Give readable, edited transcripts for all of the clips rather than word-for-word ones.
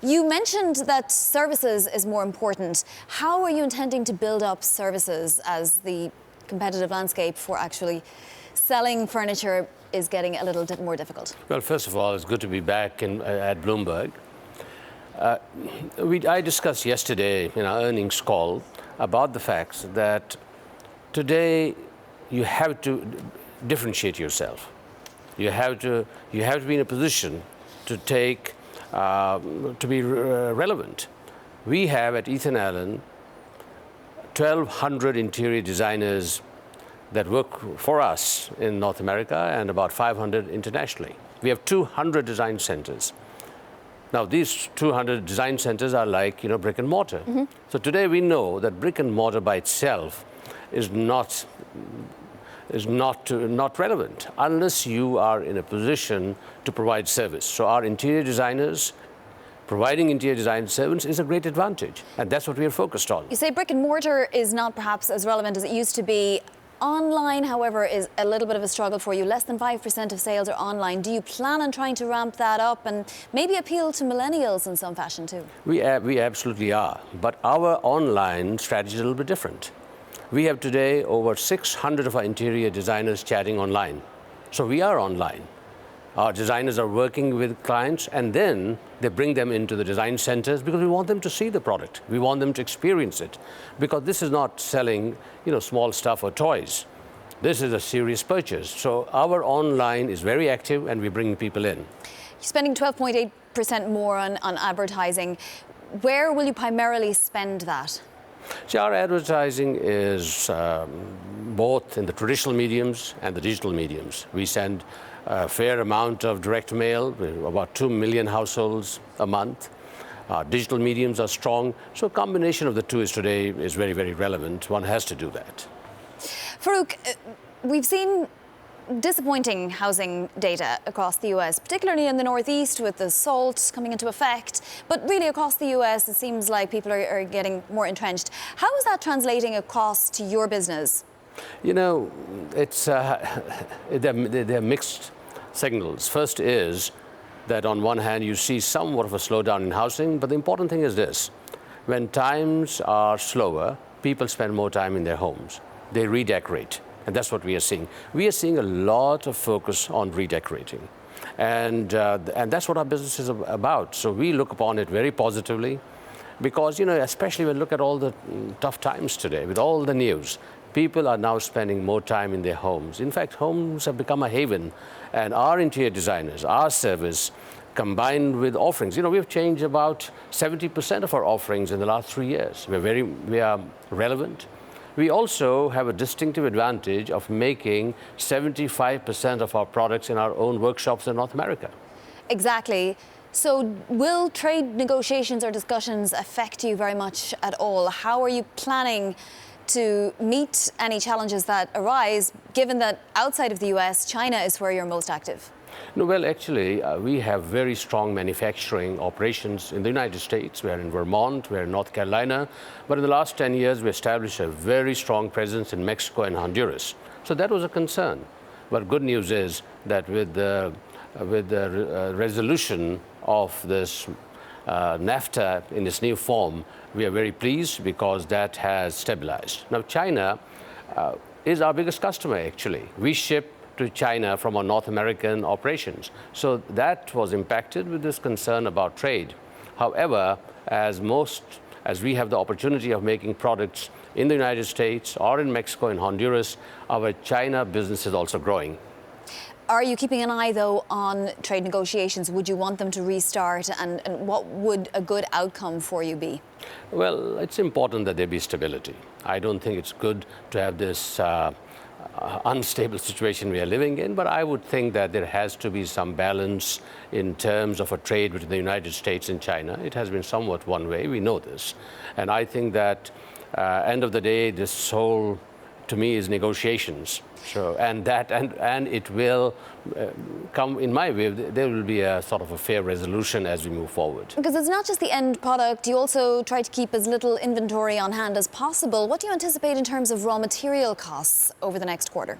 You mentioned that services is more important. How are you intending to build up services as the competitive landscape for actually selling furniture is getting a little bit more difficult? Well, first of all, it's good to be back at Bloomberg. I discussed yesterday in our earnings call about the fact that today you have to differentiate yourself. You have to be in a position to be relevant. We have at Ethan Allen 1,200 interior designers that work for us in North America and about 500 internationally. We have 200 design centers. Now, these 200 design centers are like, brick and mortar. Mm-hmm. So today we know that brick and mortar by itself is not relevant unless you are in a position to provide service. So our interior designers providing interior design service is a great advantage, and that's what we are focused on. You say brick and mortar is not perhaps as relevant as it used to be. Online, however, is a little bit of a struggle for you. Less than 5% of sales are online. Do you plan on trying to ramp that up and maybe appeal to millennials in some fashion too? We absolutely are, but our online strategy is a little bit different. We have today over 600 of our interior designers chatting online. So we are online. Our designers are working with clients, and then they bring them into the design centers because we want them to see the product. We want them to experience it, because this is not selling, small stuff or toys. This is a serious purchase. So our online is very active, and we bring people in. You're spending 12.8% more on advertising. Where will you primarily spend that? See, our advertising is both in the traditional mediums and the digital mediums. We send a fair amount of direct mail, about 2 million households a month. Digital mediums are strong, so a combination of the two today is very, very relevant. One has to do that. Farooq, we've seen disappointing housing data across the US, particularly in the Northeast with the SALT coming into effect. But really across the US, it seems like people are getting more entrenched. How is that translating across to your business? It's they're mixed signals. First is that on one hand, you see somewhat of a slowdown in housing, but the important thing is this. When times are slower, people spend more time in their homes. They redecorate. And that's what we are seeing. We are seeing a lot of focus on redecorating. And that's what our business is about. So we look upon it very positively because, especially when you look at all the tough times today, with all the news, people are now spending more time in their homes. In fact, homes have become a haven. And our interior designers, our service, combined with offerings, we've changed about 70% of our offerings in the last 3 years. We are relevant. We also have a distinctive advantage of making 75% of our products in our own workshops in North America. Exactly. So will trade negotiations or discussions affect you very much at all? How are you planning to meet any challenges that arise, given that outside of the US, China is where you're most active? No, well, actually, we have very strong manufacturing operations in the United States. We're in Vermont, we're in North Carolina. But in the last 10 years, we established a very strong presence in Mexico and Honduras. So that was a concern. But good news is that with the resolution of this NAFTA in its new form, we are very pleased because that has stabilized. Now, China is our biggest customer, actually. We ship to China from our North American operations. So that was impacted with this concern about trade. However, as we have the opportunity of making products in the United States or in Mexico and Honduras, our China business is also growing. Are you keeping an eye, though, on trade negotiations? Would you want them to restart? And what would a good outcome for you be? Well, it's important that there be stability. I don't think it's good to have this unstable situation we are living in, but I would think that there has to be some balance in terms of a trade between the United States and China. It has been somewhat one way, we know this. And I think that end of the day, this whole, to me, is negotiations. So, and it will come, in my view, there will be a sort of a fair resolution as we move forward. Because it's not just the end product, you also try to keep as little inventory on hand as possible. What do you anticipate in terms of raw material costs over the next quarter?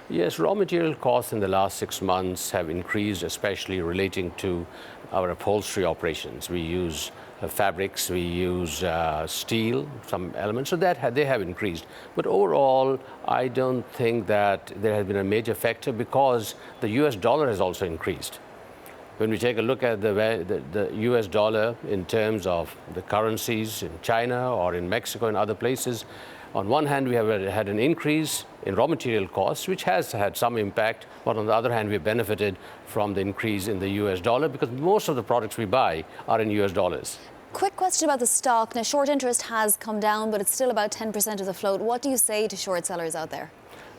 Yes, raw material costs in the last 6 months have increased, especially relating to our upholstery operations. We use fabrics, we use steel, some elements, so that they have increased. But overall, I don't think that there has been a major factor because the US dollar has also increased. When we take a look at the US dollar in terms of the currencies in China or in Mexico and other places, on one hand, we have had an increase in raw material costs, which has had some impact, but on the other hand, we benefited from the increase in the US dollar because most of the products we buy are in US dollars. Quick question about the stock. Now, short interest has come down, but it's still about 10% of the float. What do you say to short sellers out there?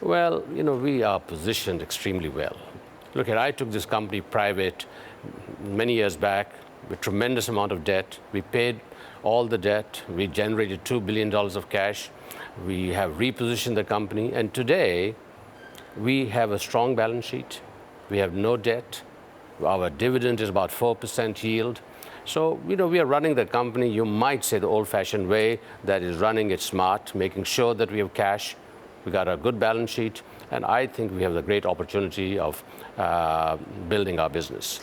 Well, we are positioned extremely well. Look, I took this company private many years back with tremendous amount of debt. We paid all the debt. We generated $2 billion of cash. We have repositioned the company, and today we have a strong balance sheet. We have no debt. Our dividend is about 4% yield. So, we are running the company, you might say, the old-fashioned way, that is running it smart, making sure that we have cash. We got a good balance sheet, and I think we have the great opportunity of building our business.